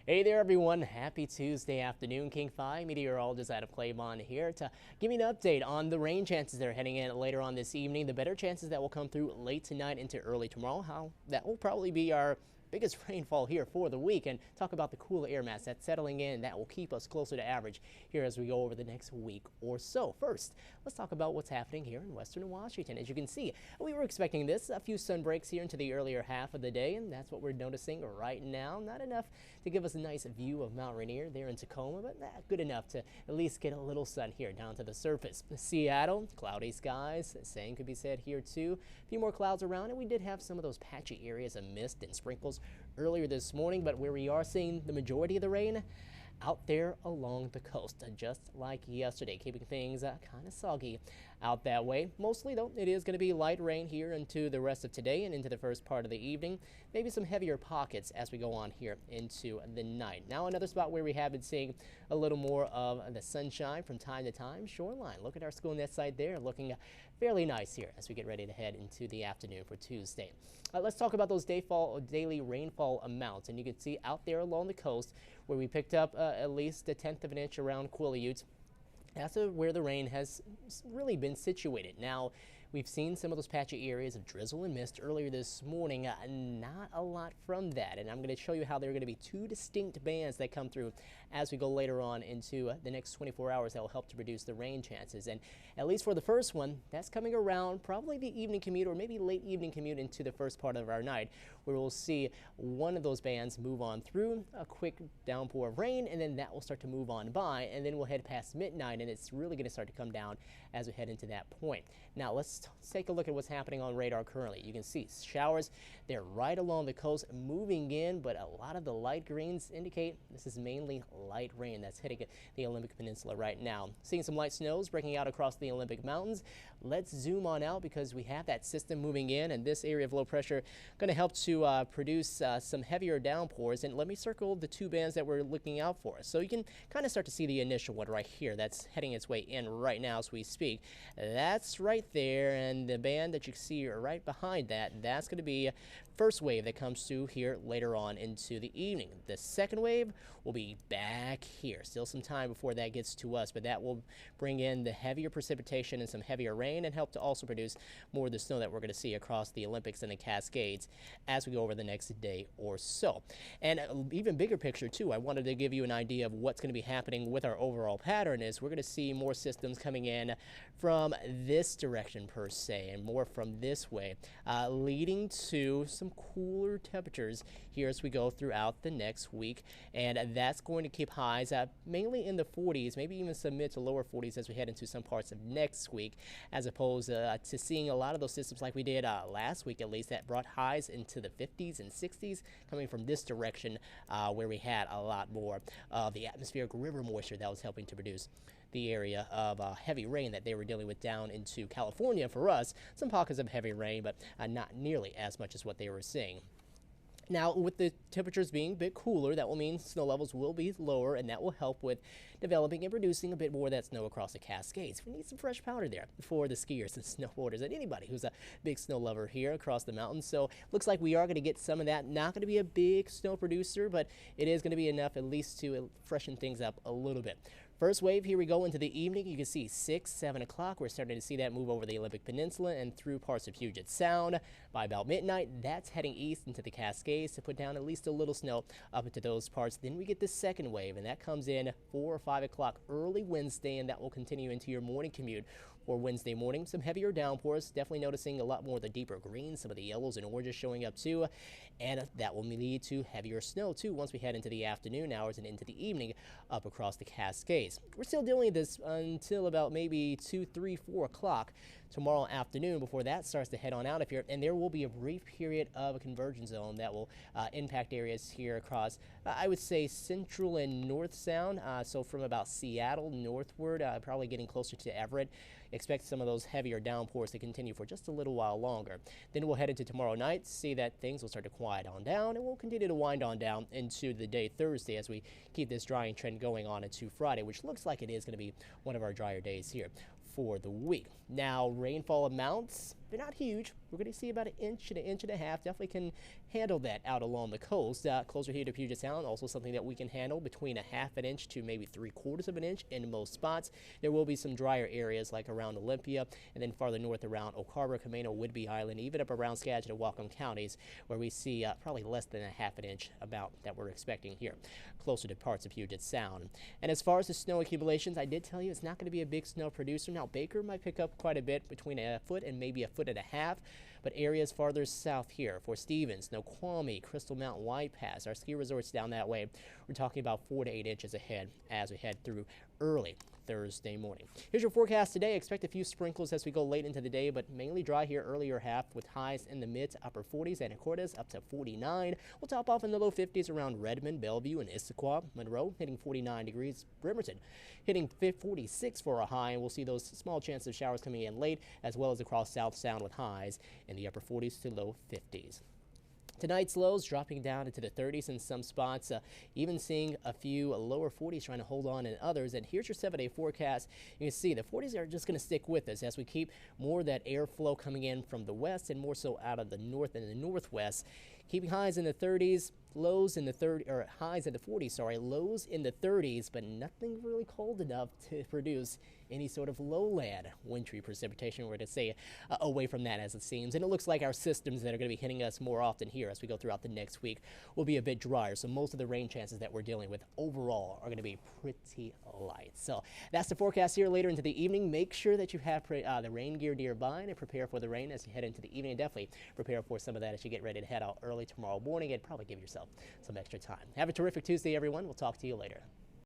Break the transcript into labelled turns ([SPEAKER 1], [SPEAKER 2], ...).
[SPEAKER 1] Hey there, everyone. Happy Tuesday afternoon. King 5 Meteorologist Adam Claibon here to give you an update on the rain chances that are heading in later on this evening. The better chances that will come through late tonight into early tomorrow. How that will probably be our biggest rainfall here for the week, and talk about the cool air mass that's settling in that will keep us closer to average here as we go over the next week or so. First, let's talk about what's happening here in western Washington. As you can see, we were expecting this, a few sun breaks here into the earlier half of the day, and that's what we're noticing right now. Not enough to give us a nice view of Mount Rainier there in Tacoma, but good enough to at least get a little sun here down to the surface. Seattle, cloudy skies, same could be said here too. A few more clouds around, and we did have some of those patchy areas of mist and sprinkles earlier this morning, but where we are seeing the majority of the rain out there along the coast, just like yesterday, keeping things kind of soggy out that way. Mostly, though, it is going to be light rain here into the rest of today and into the first part of the evening. Maybe some heavier pockets as we go on here into the night. Now, another spot where we have been seeing a little more of the sunshine from time to time, shoreline. Look at our school net site there, looking fairly nice here as we get ready to head into the afternoon for Tuesday. Let's talk about those daily rainfall amounts, and you can see out there along the coast where we picked up at least 1/10 of an inch around Quileute. That's where the rain has really been situated. Now, we've seen some of those patchy areas of drizzle and mist earlier this morning. Not a lot from that, and I'm going to show you how there are going to be two distinct bands that come through as we go later on into the next 24 hours that will help to produce the rain chances. And at least for the first one, that's coming around probably the evening commute or maybe late evening commute into the first part of our night, where we'll see one of those bands move on through a quick downpour of rain, and then that will start to move on by, and then we'll head past midnight, and it's really going to start to come down as we head into that point. Now, let's take a look at what's happening on radar currently. You can see showers, they're right along the coast moving in, but a lot of the light greens indicate this is mainly light rain that's hitting the Olympic Peninsula right now. Seeing some light snows breaking out across the Olympic Mountains. Let's zoom on out because we have that system moving in, and this area of low pressure going to help to produce some heavier downpours. And let me circle the two bands that we're looking out for. So you can kind of start to see the initial one right here that's heading its way in right now as we speak. That's right there, and the band that you see right behind that, that's going to be first wave that comes through here later on into the evening. The second wave will be back here. Still some time before that gets to us, but that will bring in the heavier precipitation and some heavier rain and help to also produce more of the snow that we're going to see across the Olympics and the Cascades as we go over the next day or so. And even bigger picture too, I wanted to give you an idea of what's going to be happening with our overall pattern is we're going to see more systems coming in from this direction per se and more from this way, leading to some cooler temperatures here as we go throughout the next week, and that's going to keep highs mainly in the 40s, maybe even some mid to lower 40s as we head into some parts of next week, as opposed to seeing a lot of those systems like we did last week at least that brought highs into the 50s and 60s coming from this direction where we had a lot more of the atmospheric river moisture that was helping to produce the area of heavy rain that they were dealing with down into California. For us, some pockets of heavy rain, but not nearly as much as what they were seeing. Now, with the temperatures being a bit cooler, that will mean snow levels will be lower, and that will help with developing and producing a bit more of that snow across the Cascades. We need some fresh powder there for the skiers and snowboarders and anybody who's a big snow lover here across the mountains. So looks like we are going to get some of that. Not going to be a big snow producer, but it is going to be enough at least to freshen things up a little bit. First wave, here we go into the evening. You can see 6, 7 o'clock. We're starting to see that move over the Olympic Peninsula and through parts of Puget Sound. By about midnight, that's heading east into the Cascades to put down at least a little snow up into those parts. Then we get the second wave, and that comes in 4 or 5 o'clock early Wednesday, and that will continue into your morning commute for Wednesday morning. Some heavier downpours, definitely noticing a lot more of the deeper greens, some of the yellows and oranges showing up too, and that will lead to heavier snow too once we head into the afternoon hours and into the evening up across the Cascades. We're still dealing with this until about maybe 2, 3, 4 o'clock tomorrow afternoon before that starts to head on out of here, and there will be a brief period of a convergence zone that will impact areas here across, I would say, central and north sound, so from about Seattle northward, probably getting closer to Everett. Expect some of those heavier downpours to continue for just a little while longer. Then we'll head into tomorrow night, see that things will start to quiet on down, and we'll continue to wind on down into the day Thursday as we keep this drying trend going on into Friday, which looks like it is going to be one of our drier days here for the week. Now, rainfall amounts they're not huge. We're going to see about an inch and a half. Definitely can handle that out along the coast. Closer here to Puget Sound, also something that we can handle between a half an inch to maybe 3/4 of an inch in most spots. There will be some drier areas like around Olympia and then farther north around Oak Harbor, Camino, Whidbey Island, even up around Skagit and Whatcom counties, where we see probably less than a half an inch about that we're expecting here, closer to parts of Puget Sound. And as far as the snow accumulations, I did tell you it's not going to be a big snow producer. Now, Baker might pick up quite a bit, between a foot and maybe a foot and a half, but areas farther south here for Stevens, Snoqualmie, Crystal Mountain, White Pass, our ski resorts down that way, we're talking about 4 to 8 inches ahead as we head through early Thursday morning. Here's your forecast today. Expect a few sprinkles as we go late into the day, but mainly dry here earlier half with highs in the mid to upper 40s and Anacortes up to 49. We'll top off in the low 50s around Redmond, Bellevue, and Issaquah. Monroe hitting 49 degrees. Bremerton hitting 46 for a high, and we'll see those small chances of showers coming in late, as well as across South Sound with highs in the upper 40s to low 50s. Tonight's lows dropping down into the 30s in some spots, even seeing a few lower 40s trying to hold on in others. And here's your 7-day forecast. You can see the 40s are just going to stick with us as we keep more of that airflow coming in from the west and more so out of the north and the northwest. Keeping highs in the 30s, lows in the 30s, or highs in the 40s, sorry, lows in the 30s, but nothing really cold enough to produce any sort of lowland wintry precipitation. We're going to stay away from that as it seems. And it looks like our systems that are going to be hitting us more often here as we go throughout the next week will be a bit drier. So most of the rain chances that we're dealing with overall are going to be pretty light. So that's the forecast here later into the evening. Make sure that you have the rain gear nearby and prepare for the rain as you head into the evening. And definitely prepare for some of that as you get ready to head out early tomorrow morning, and probably give yourself some extra time. Have a terrific Tuesday, everyone. We'll talk to you later.